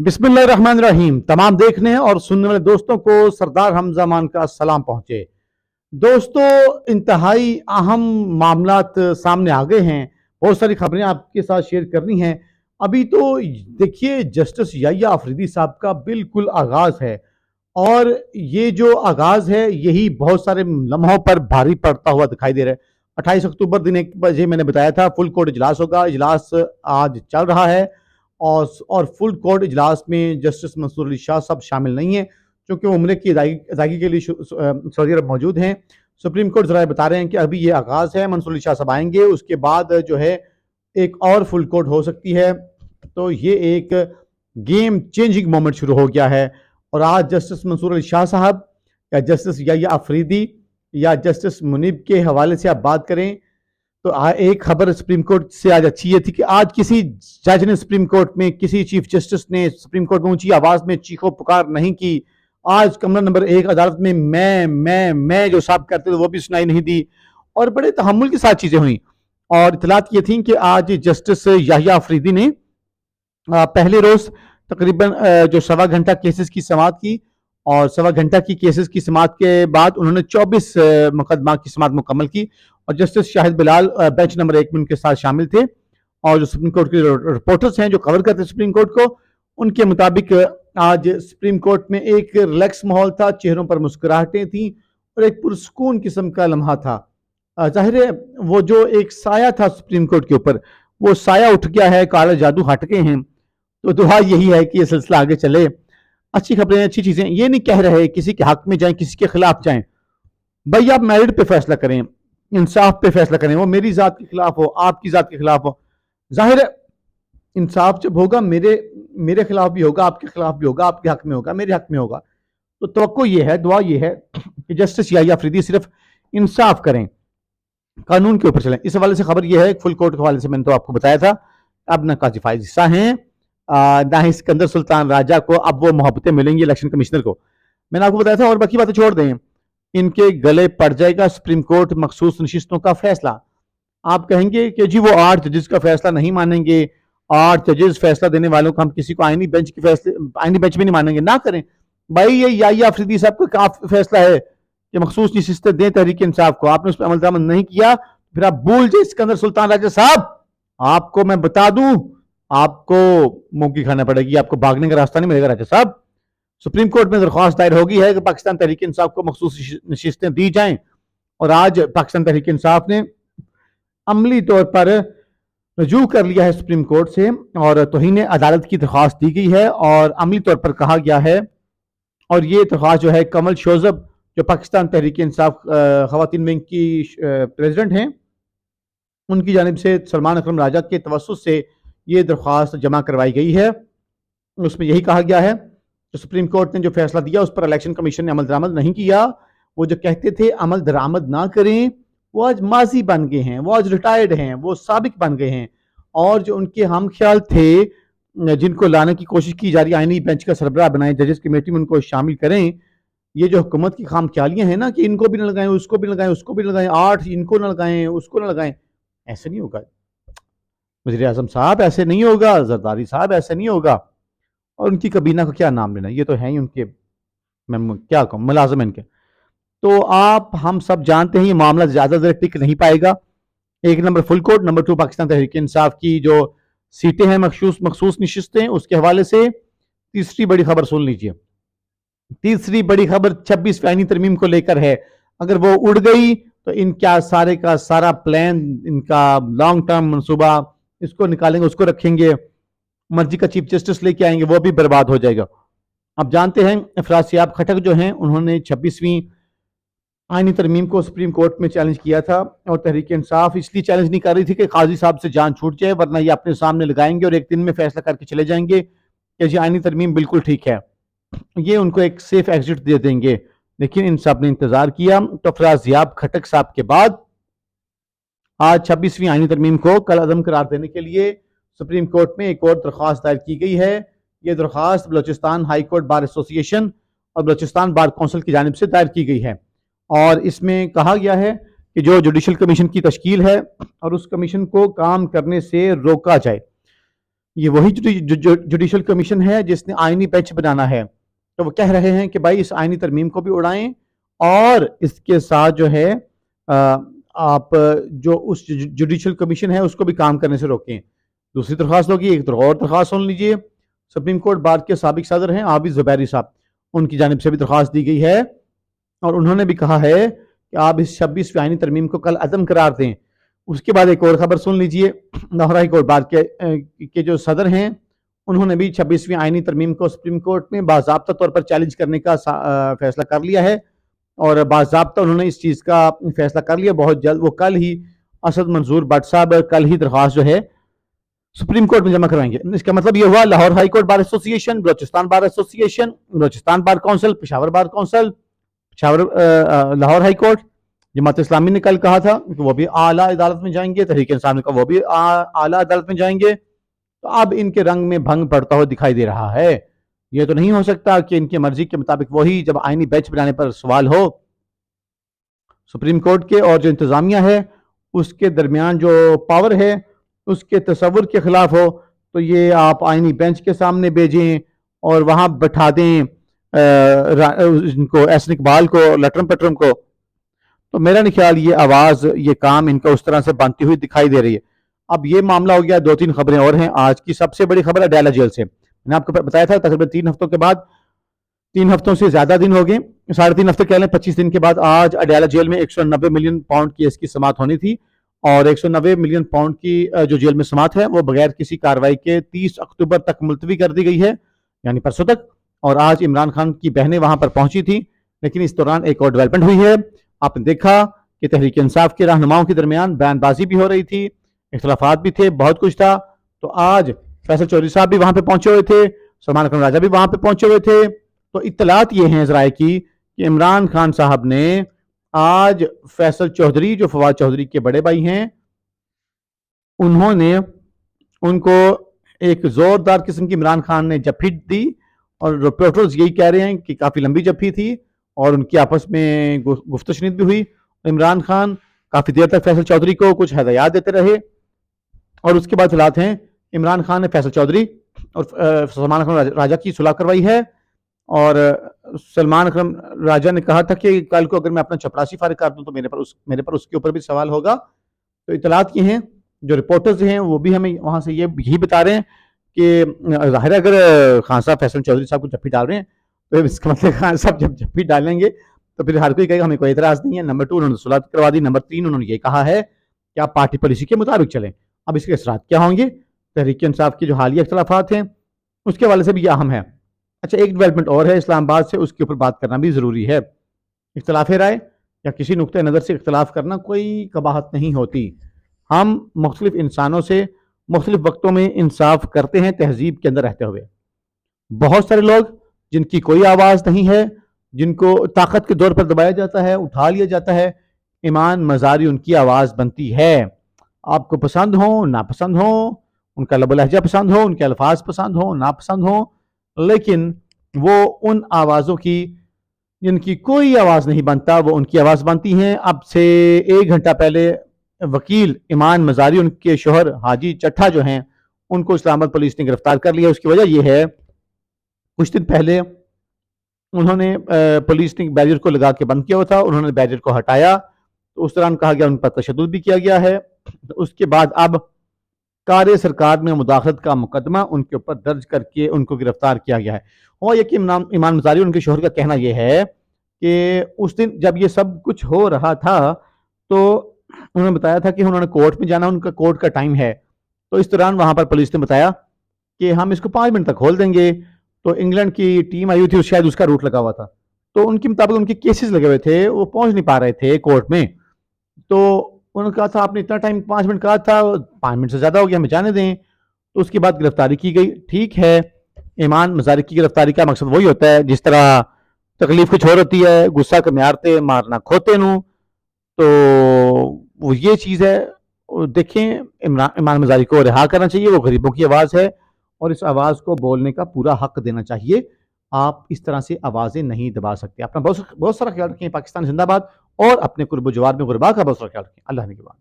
बिस्मिल्लाहिर्रहमानिर्रहीम। तमाम देखने और सुनने वाले दोस्तों को सरदार हमजा मान का सलाम पहुंचे। दोस्तों, इंतहाई अहम मामलात सामने आ गए हैं। बहुत सारी खबरें आपके साथ शेयर करनी हैं। अभी तो देखिए, जस्टिस याहिया अफरीदी साहब का बिल्कुल आगाज है और ये जो आगाज है यही बहुत सारे लम्हों पर भारी पड़ता हुआ दिखाई दे रहा है। 28 अक्टूबर दिन 1 बजे मैंने बताया था फुल कोर्ट इजलास होगा। इजलास आज चल रहा है और फुल कोर्ट इजलास में जस्टिस मंसूर अली शाह साहब शामिल नहीं है क्योंकि वो उम्रे की अदायगी के लिए सऊदी अरब मौजूद हैं। सुप्रीम कोर्ट जराए बता रहे हैं कि अभी ये आगाज है, मंसूर अली शाह साहब आएंगे, उसके बाद जो है एक और फुल कोर्ट हो सकती है। तो ये एक गेम चेंजिंग मोमेंट शुरू हो गया है और आज जस्टिस मंसूर अली शाह साहब या जस्टिस याहिया अफरीदी या जस्टिस मुनीब के हवाले से आप बात करें तो एक खबर सुप्रीम कोर्ट से आज अच्छी ये थी कि आज किसी जज ने सुप्रीम कोर्ट में, किसी चीफ जस्टिस ने सुप्रीम कोर्ट में ऊंची आवाज में चीखो पुकार नहीं की। आज कमरा नंबर 1 अदालत में मैं जो साहब करते थे वो भी सुनाई नहीं दी और बड़े तहम्मुल के साथ चीजें हुई। और इतलात ये थी कि आज जस्टिस याहिया अफरीदी ने पहले रोज तकरीबन जो 1.25 घंटा केसेस की समाअत की और 1.25 घंटा की केसेस की समाअत के बाद उन्होंने 24 मुकदमा की समाअत मुकम्मल की और justice Shahid Bilal bench number 1 में उनके साथ शामिल थे। और जो सुप्रीम कोर्ट के रिपोर्टर्स हैं जो कवर करते हैं सुप्रीम कोर्ट को, उनके मुताबिक आज सुप्रीम कोर्ट में एक रिलैक्स माहौल था, चेहरों पर मुस्कुराहटें थी और एक पुरसकून किस्म का लम्हा था। जाहिर है वो जो एक साया था सुप्रीम कोर्ट के ऊपर, वो साया उठ गया है, काला जादू हट गए हैं। तो दुआ यही है कि ये सिलसिला आगे चले। अच्छी खबरें, अच्छी चीजें, ये नहीं कह रहे किसी के हक में जाएं, किसी के खिलाफ जाएं। भाई आप मेरिट पे फैसला करें, इंसाफ पे फैसला करें, वो मेरी जात के खिलाफ हो, आपकी जात के खिलाफ हो। जाहिर है इंसाफ जब होगा मेरे खिलाफ भी होगा, आपके खिलाफ भी होगा, आपके हक में होगा, मेरे हक में होगा। तो तवक्को ये है, दुआ ये है कि जस्टिस याहिया अफरीदी सिर्फ इंसाफ करें, कानून के ऊपर चलें। इस हवाले से खबर यह है, फुल कोर्ट के हवाले से मैंने तो आपको बताया था। अब ना काजी फाइज हिस्सा हैं ना ही सिकंदर सुल्तान राजा को अब वो मोहब्बतें मिलेंगी इलेक्शन कमिश्नर को, मैंने आपको बताया था। और बाकी बातें छोड़ दें, इनके गले पड़ जाएगा सुप्रीम कोर्ट मखसूस नशिस्तों का फैसला। आप कहेंगे कि जी वो 8 जजेस का फैसला नहीं मानेंगे, 8 जजेस फैसला देने वालों को हम किसी को आईनी बेंच में नहीं मानेंगे। ना करें भाई, ये याहिया अफरीदी साहब का फैसला है कि मखसूस नशिस्तें दें तहरीक इंसाफ को। आपने उस पर अमल दरामद नहीं किया, फिर आप भूल जाए सिकंदर सुल्तान राजा साहब। आपको मैं बता दूं, आपको मुंह खाना पड़ेगी, आपको भागने का रास्ता नहीं मिलेगा राजा साहब। सुप्रीम कोर्ट में दरख्वास्त दायर होगी है कि पाकिस्तान तहरीक इंसाफ को मखसूस नशिस्तें दी जाएं और आज पाकिस्तान तहरीक इंसाफ ने अमली तौर पर रजू कर लिया है सुप्रीम कोर्ट से और तौहीन अदालत की दरख्वास्त दी गई है और अमली तौर पर कहा गया है। और ये दरख्वास्त जो है कमल शोजब जो पाकिस्तान तहरीक इंसाफ खवातीन विंग की प्रेसिडेंट हैं, उनकी जानिब से सलमान अकरम राजा के तवस्सुत से ये दरख्वास्त जमा करवाई गई है। उसमें यही कहा गया है कि सुप्रीम कोर्ट ने जो फैसला दिया उस पर इलेक्शन कमीशन ने अमल दरामद नहीं किया। वो जो कहते थे अमल दरामद ना करें, वो आज माजी बन गए हैं, वो आज रिटायर्ड हैं, वो साबिक बन गए हैं। और जो उनके हम ख्याल थे जिनको लाने की कोशिश की जा रही है, आईनी बेंच का सरबराह बनाए, जजेस कमेटी में उनको शामिल करें। ये जो हुकूमत की खाम ख्यालियां हैं ना कि इनको भी न लगाएं, उसको भी लगाएं, उसको भी लगाएं, 8 इनको न लगाएं, उसको न लगाएं, ऐसे नहीं होगा वज़ीर आज़म साहब, ऐसे नहीं होगा। जरदारी साहब, ऐसे नहीं होगा। और उनकी कबीना का क्या नाम लेना, ये तो है ही उनके, मैं क्या कहूँ, मुलाजिम इनके। तो आप हम सब जानते हैं ये मामला ज्यादा देर टिक नहीं पाएगा। 1 number full court, number 2 Pakistan Tehreek Insaf की जो सीटें हैं मखसूस नशिस्तें, उसके हवाले से तीसरी बड़ी खबर सुन लीजिए। तीसरी बड़ी खबर 26 आईनी तरमीम को लेकर है। अगर वो उड़ गई तो इनका सारे का सारा प्लान, इनका लॉन्ग टर्म मनसूबा, इसको निकालेंगे, उसको रखेंगे, मर्जी का चीफ जस्टिस लेके आएंगे, वो भी बर्बाद हो जाएगा। अब जानते हैं अफराज सियाब खटक जो हैं, उन्होंने 26वीं आईनी तरमीम को सुप्रीम कोर्ट में चैलेंज किया था और तहरीक इंसाफ इसलिए चैलेंज नहीं कर रही थी कि काजी साहब से जान छूट जाए, वरना ये अपने सामने लगाएंगे और एक दिन में फैसला करके चले जाएंगे कि जी आईनी तरमीम बिल्कुल ठीक है, ये उनको एक सेफ एग्जिट दे देंगे। लेकिन इन सब ने इंतजार किया तो अफराज सियाब खटक साहब के बाद आज 26वीं आईनी तरमीम को कल अदम करार देने के लिए सुप्रीम कोर्ट में एक और दरख्वास्त दायर की गई है। ये दरख्वास्त Balochistan high court bar association और बलोचिस्तान बार कौंसिल की जानिब से दायर की गई है और इसमें कहा गया है कि जो जुडिशल कमीशन की तश्कील है और उस कमीशन को काम करने से रोका जाए। یہ وہی جوڈیشل کمیشن ہے جس نے آئینی بینچ بنانا ہے. تو وہ کہہ رہے ہیں کہ بھائی اس آئینی ترمیم کو بھی اڑائیں اور اس کے ساتھ جو ہے آپ جو اس جوڈیشل کمیشن ہے اس کو بھی کام کرنے سے روکیں. دوسری درخواست ہوگی. ایک اور درخواست سن لیجئے. سپریم کورٹ بار کے سابق صدر ہیں عابد زبیری صاحب, ان کی جانب سے بھی درخواست دی گئی ہے اور انہوں نے بھی کہا ہے کہ آپ اس 26ویں آئینی ترمیم کو کل عدم قرار دیں. اس کے بعد ایک اور خبر سن لیجئے. لاہور ہائی کورٹ بار کے جو صدر ہیں انہوں نے بھی 26ویں آئینی ترمیم کو سپریم کورٹ میں باضابطہ طور پر چیلنج کرنے کا فیصلہ کر لیا ہے اور باضابطہ انہوں نے اس چیز کا فیصلہ کر لیا بہت جلد. وہ کل ہی اسد منظور بٹ صاحب کل ہی درخواست جو ہے سپریم کورٹ میں جمع کروائیں گے. اس کا مطلب یہ ہوا لاہور ہائی کورٹ بار ایسوسی ایشن, بلوچستان بار ایسوسی ایشن, Balochistan bar council, Peshawar bar council, Peshawar Lahore high court, Jamaat Islami نے کل کہا تھا کہ وہ بھی اعلیٰ عدالت میں جائیں گے, تحریک انصاف نے کہا وہ بھی اعلیٰ عدالت میں جائیں گے. تو اب ان کے رنگ میں بھنگ پڑتا ہوا دکھائی دے رہا ہے. یہ تو نہیں ہو سکتا کہ ان کی مرضی کے مطابق وہی جب آئینی بینچ بنانے پر سوال ہو سپریم کورٹ کے اور جو انتظامیہ ہے اس کے درمیان جو پاور ہے اس کے تصور کے خلاف ہو تو یہ آپ آئینی بینچ کے سامنے بھیجیں اور وہاں بٹھا دیں ان کو احسن اقبال کو, لٹرم پٹرم کو. تو میرا نہیں خیال یہ آواز یہ کام ان کا اس طرح سے بنتی ہوئی دکھائی دے رہی ہے. اب یہ معاملہ ہو گیا. 2-3 خبریں اور ہیں. آج کی سب سے بڑی خبر اڈیالہ جیل سے. میں نے آپ کو بتایا تھا تقریباً 3 ہفتوں کے بعد, 3 ہفتوں سے زیادہ دن ہو گئے, 3.5 ہفتے کہہ لیں, 25 دن کے بعد آج اڈیالہ جیل میں 190 ملین پاؤنڈ کی اس کی سماعت ہونی تھی اور 190 ملین پاؤنڈ کی جو جیل میں سماعت ہے وہ بغیر کسی کارروائی کے 30 اکتوبر تک ملتوی کر دی گئی ہے, یعنی پرسوں تک. اور آج عمران خان کی بہنیں وہاں پر پہنچی تھیں, لیکن اس دوران ایک اور ڈیولپمنٹ ہوئی ہے. آپ نے دیکھا کہ تحریک انصاف کے رہنماؤں کے درمیان بیان بازی بھی ہو رہی تھی, اختلافات بھی تھے, بہت کچھ تھا. تو آج فیصل چودھری صاحب بھی وہاں پہ پہنچے ہوئے تھے, سلمان اکرم راجہ بھی وہاں پہ پہنچے ہوئے تھے. تو اطلاعات یہ ہیں ذرائع کی کہ عمران خان صاحب نے آج فیصل چودھری جو فواد چودھری کے بڑے بھائی ہیں انہوں نے ان کو ایک زوردار قسم کی عمران خان نے جفی دی اور رپورٹرز یہی کہہ رہے ہیں کہ کافی لمبی جفی تھی اور ان کی آپس میں گفت و شنید بھی ہوئی. عمران خان کافی دیر تک فیصل چودھری کو کچھ ہدایات دیتے رہے اور اس کے بعد حالات ہیں عمران خان نے فیصل چودھری اور سلمان اکرم راجہ کی صلح کروائی ہے اور سلمان اکرم راجہ نے کہا تھا کہ کل کو اگر میں اپنا چپراسی فارغ کر دوں تو میرے پر اس کے اوپر بھی سوال ہوگا. تو اطلاعات یہ ہیں, جو رپورٹرز ہیں وہ بھی ہمیں وہاں سے یہی بتا رہے ہیں کہ ظاہر ہے اگر خان صاحب فیصل چودھری صاحب کو جفی ڈال رہے ہیں تو اس کا مطلب خان صاحب جب جفی ڈالیں گے تو پھر ہر کوئی کہے گا ہمیں کوئی اعتراض نہیں ہے. نمبر 2 انہوں نے صلح کروا دی. نمبر 3 انہوں نے یہ کہا ہے کہ آپ پارٹی پالیسی کے مطابق چلیں. اب اس کے اثرات کیا ہوں گے؟ تحریک انصاف کے جو حالیہ اختلافات ہیں اس کے حوالے سے بھی یہ اہم ہے. اچھا, ایک ڈیولپمنٹ اور ہے اسلام آباد سے, اس کے اوپر بات کرنا بھی ضروری ہے. اختلاف رائے یا کسی نقطۂ نظر سے اختلاف کرنا کوئی قباحت نہیں ہوتی. ہم مختلف انسانوں سے مختلف وقتوں میں انصاف کرتے ہیں تہذیب کے اندر رہتے ہوئے. بہت سارے لوگ جن کی کوئی آواز نہیں ہے, جن کو طاقت کے دور پر دبایا جاتا ہے, اٹھا لیا جاتا ہے, ایمان مزاری ان کی آواز بنتی ہے. آپ کو پسند ہو ناپسند ہو, ان کا لب و لہجہ پسند ہو, ان کے الفاظ پسند ہو ناپسند ہو, لیکن وہ ان آوازوں کی جن کی کوئی آواز نہیں بنتا وہ ان کی آواز بنتی ہیں. اب سے 1 گھنٹہ پہلے وکیل ایمان مزاری ان کے شوہر حاجی چٹھا جو ہیں ان کو اسلام آباد پولیس نے گرفتار کر لیا. اس کی وجہ یہ ہے کچھ دن پہلے انہوں نے پولیس نے بیریئر کو لگا کے بند کیا ہوا تھا, انہوں نے بیریئر کو ہٹایا تو اس دوران کہا گیا ان پر تشدد بھی کیا گیا ہے. اس کے بعد اب کار سرکار میں مداخلت کا مقدمہ ان کے اوپر درج کر کے ان کو گرفتار کیا گیا ہے. اور یہ کہ ایمان مزاری ان کے شوہر کا کہنا یہ ہے کہ اس دن جب یہ سب کچھ ہو رہا تھا تو انہوں نے بتایا تھا کہ انہوں نے کورٹ میں جانا, ان کا کورٹ کا ٹائم ہے. تو اس دوران وہاں پر پولیس نے بتایا کہ ہم اس کو 5 منٹ تک کھول دیں گے. تو انگلینڈ کی ٹیم آئی ہوئی تھی, شاید اس کا روٹ لگا ہوا تھا, تو ان کے مطابق ان کے کیسز لگے ہوئے تھے, وہ پہنچ نہیں پا رہے تھے کورٹ میں. تو انہوں نے کہا تھا آپ نے اتنا ٹائم 5 منٹ کہا تھا, 5 منٹ سے زیادہ ہو گیا, ہمیں جانے دیں. تو اس کے بعد گرفتاری کی گئی. ٹھیک ہے, ایمان مزاری کی گرفتاری کا مقصد وہی ہوتا ہے جس طرح تکلیف کچھ اور ہوتی ہے, غصہ کے میارتے مارنا کھوتے نو, تو وہ یہ چیز ہے. دیکھیں ایمان مزاری کو رہا کرنا چاہیے, وہ غریبوں کی آواز ہے اور اس آواز کو بولنے کا پورا حق دینا چاہیے. آپ اس طرح سے آوازیں نہیں دبا سکتے. اپنا بہت سارا خیال رکھیں. پاکستان زندہ باد اور اپنے قرب و جوار میں غربا کا بہت سارا خیال رکھیں. اللہ نے کے بعد